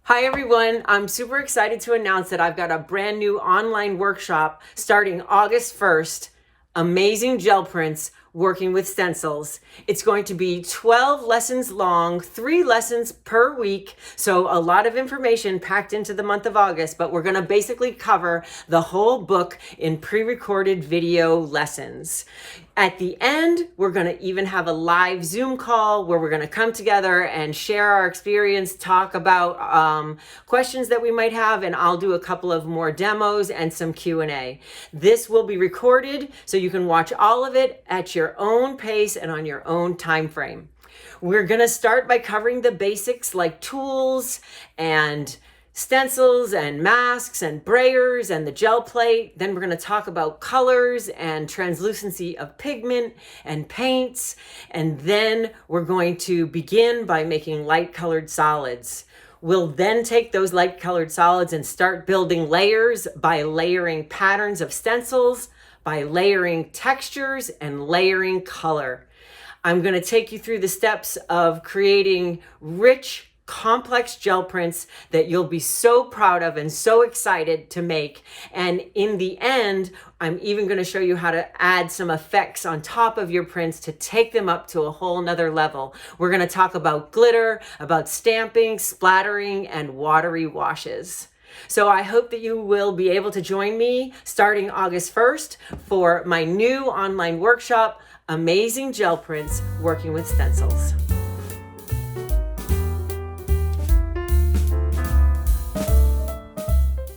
Hi everyone, I'm super excited to announce that I've got a brand new online workshop starting August 1st, Amazing Gel Prints Working with Stencils. It's going to be 12 lessons long, 3 lessons per week, so a lot of information packed into the month of August, but we're going to basically cover the whole book in pre-recorded video lessons. At the end, we're going to even have a live Zoom call where we're going to come together and share our experience, talk about questions that we might have, and I'll do a couple of more demos and some Q&A. This will be recorded so you can watch all of it at your own pace and on your own time frame. We're going to start by covering the basics like tools and stencils and masks and brayers and the gel plate. Then we're going to talk about colors and translucency of pigment and paints. And then we're going to begin by making light colored solids. We'll then take those light colored solids and start building layers by layering patterns of stencils, by layering textures and layering color. I'm going to take you through the steps of creating rich, complex gel prints that you'll be so proud of and so excited to make. And in the end, I'm even going to show you how to add some effects on top of your prints to take them up to a whole nother level. We're going to talk about glitter, about stamping, splattering, and watery washes. So I hope that you will be able to join me starting August 1st for my new online workshop, Amazing Gel Prints Working with Stencils.